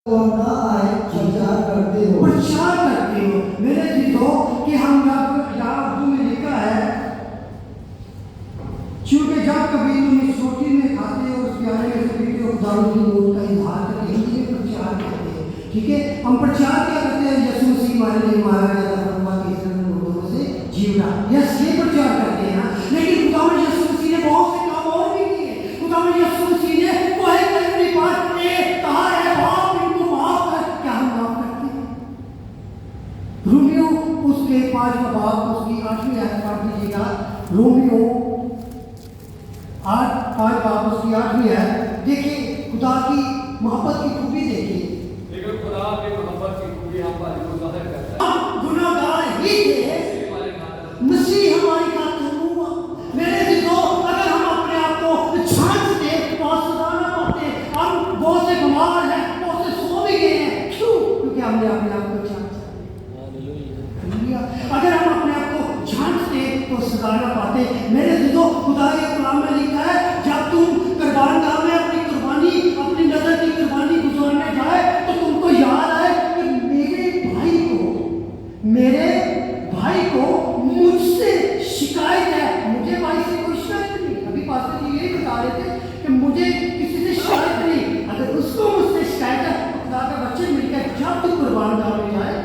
तो हम ना आए प्रचार करते हो मेरे चीजों कि हम जब यहाँ उर्दू में लिखा है, क्योंकि जब कभी तुम इस रोटी में खाते हो उस प्याले में से पीते हो खुदा की मौत का इजहार करते हैं, ये प्रचार करते हैं। ठीक है, हम प्रचार क्या करते हैं? यीशु मसीह हमारे लिए मारा गया था, परमात्मा के इस मुर्दों में से जी उठा, यस ये प्रचार करते हैं ना। लेकिन खुदा यीशु मसीह ने बहुत से काम और भी किए। खुदा यीशु मसीह ने वो है कलवरी पर कहा है, बाप इनको माफ कर, क्या हम माफ करते हैं? रोमियो उसके 5वां बाब उसकी 8वीं आयत पढ़ दीजिएगा। रोमियो 5 बाब उसकी 8वीं आयत देखिए, खुदा की मोहब्बत की खूबी देखिए। लेकिन खुदा की मोहब्बत की खूबी हम पर गुज़ाहिर करता है। हम गुनाहगार ही थे, मसीह हमारी खातिर हुआ। मेरे दिलों अगर हम अपने आप को छांटते और सुधारना पाते, हम बहुत से बीमार हैं, बहुत से सो भी गए हैं। क्यों? क्योंकि हमने अपने आप को छांटा। अगर हम अपने आप को छांटते तो सुधारना पाते। मेरे दिलों खुदा के कलाम में लिखा है, जब तुम कुर्बानगाह में अपनी कुर्बानी, अपनी नजर की कुर्बानी गुजारने जाए तो तुमको याद आए कि मेरे भाई को मुझसे शिकायत है। मुझे भाई से कोई शिकायत नहीं। अभी पास्टर जी यही बता रहे थे कि मुझे किसी से शिकायत नहीं। अगर उसको मुझसे शिकायत है तो खुदा के बच्चे मिलकर जब तू कुर्बानगाह में जाए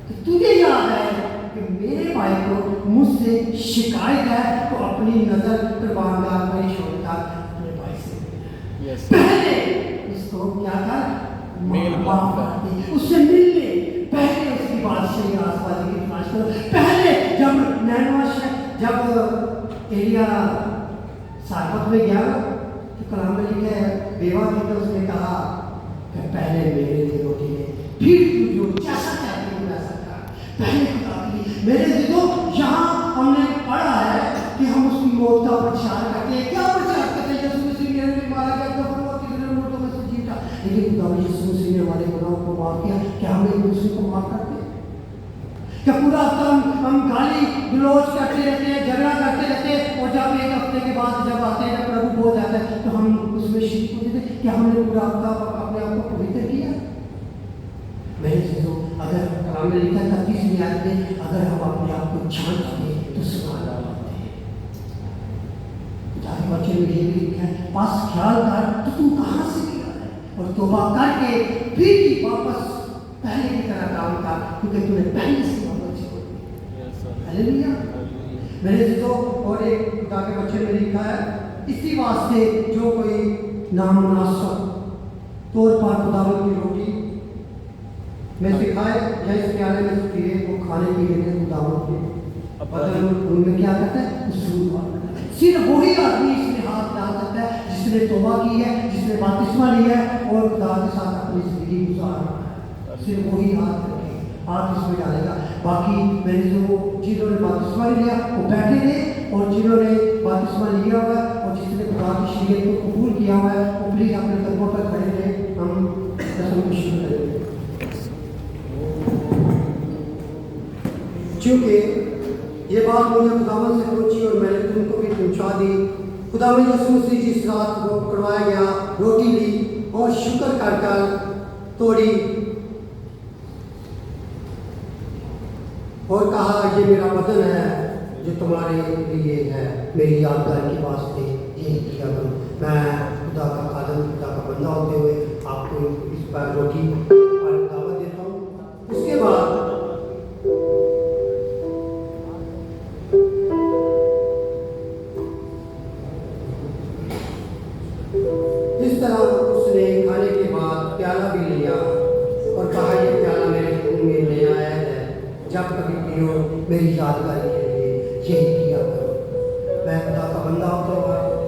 तो तुझे याद आए कि मेरे भाई को मुझसे शिकायत है, तो अपनी नजर कुर्बानगाह में छोड़कर अपने भाई से पहले उसको क्या कर, माफ कर दे, उससे मिलने पहले उसकी बादशाही आसपास की तलाश करो। पहले जब नैनवाश जब एलिया सारपत में गया तो कलाम में लिखा है, बेवा थी तो उसने कहा कि पहले मेरे लिए रोटी ले, फिर तू जो जैसा चाहती हो वैसा कर। पहले खुदा के लिए। मेरे दिलों यहाँ हमने पढ़ा है कि हम उसकी मौत का प्रचार करते हैं। क्या प्रचार करते हैं? यीशु मसीह मेरे लिए मारा गया, तो वो कितने मुर्दों में से जी उठा। लेकिन खुदा यीशु मसीह ने हमारे गुनाहों को माफ किया। क्या हम एक दूसरे को माफ करते हैं? क्या पूरा हफ्ता हम गाली गलौज करते रहते हैं, झगड़ा करते रहते हैं, और जब एक हफ्ते के बाद जब आते हैं, जब प्रभु बोल जाता है तो हम उसमें शरीक हो जाते हैं? क्या हमने पूरा हफ्ता अपने आप को पवित्र किया? मेरे चीजों अगर कलाम में लिखा था 30वीं आयत में, अगर हम अपने आप को छांटते तो सुधार पाते हैं। खुदा के वचन में ये भी लिखा है, पास ख्याल कर तो तू कहाँ से गिरा है, और तौबा करके फिर वापस पहले की तरह काम कर, क्योंकि तूने पहले से वापस छोड़ दी। हालेलुया। मेरे चीजों और एक खुदा के वचन में लिखा है, इसी वास्ते जो कोई नामुनासिब तौर पर खुदावंद की रोटी में सिखाए या इस प्याले में से पीए, वो खाने पीने के खुदावंद के बदन उनमें क्या करता है, सिर्फ वही आदमी इसमें हाथ डाल सकता है जिसने तौबा की है, जिसने बपतिस्मा लिया है और खुदा के साथ अपनी जिंदगी गुजारना है। सिर्फ वही हाथ इसमें डालेगा। बाकी मैंने जो जिन्होंने बपतिस्मा लिया वो बैठे थे, और जिन्होंने बपतिस्मा लिया हुआ और जिसने खुदा की शरीयत को कबूल किया हुआ है वो प्लीज अपने कदमों पर खड़े रहे। हम रस्म को शुरू करेंगे। क्योंकि ये बात मुझे खुदावंद से पहुंची और मैंने तुमको भी पहुंचा दी। खुदावंद यीशु मसीह जिस रात को पकड़वाया गया, रोटी ली और शुक्र कर तोड़ी और कहा, ये मेरा बदन है जो तुम्हारे लिए है, मेरी यादगार के वास्ते यही किया करो। मैं खुदा का खादम, खुदा का बंदा होते हुए आपको इस पर रोटी पर दावत देता हूँ। उसके बाद इस तरह उसने खाने के बाद प्याला भी लिया और कहा, यह प्याला मेरे खून में नया आया है, जब कभी पियो मेरी यादगारी के लिए यही किया करो। मैं खुदा का बंदा होता हूँ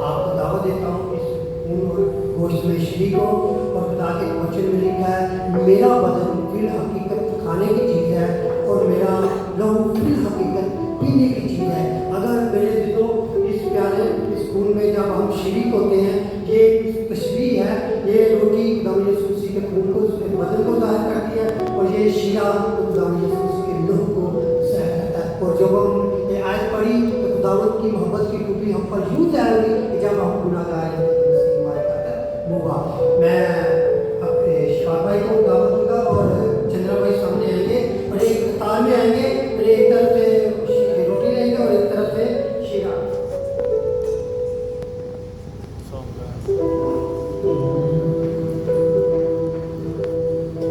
आपको दावत देता हूँ इस खून और गोश्त में शरीक हो। और खुदा के वचन में लिखा है, मेरा बदन फिल हकीकत खाने की चीज़ है और मेरा लहू फिल हकीकत पीने की चीज़ है। अगर मेरे दिलों इस प्याले इस खून में जब हम शरीक होते हैं, ये तशबीह है, ये रोटी खुदा यीशु मसीह के खून को, उसके बदन को ज़ाहिर करती है, और ये शीरा खुदा यीशु मसीह के लहू को ज़ाहिर करता है। और जब हम ये आयत पढ़ी तो खुदावंद की मोहब्बत की खूबी हम पर यूँ जाएगी कि जब हम गुनाहगार हैं तो मसीह हमारे खातिर होगा। मैं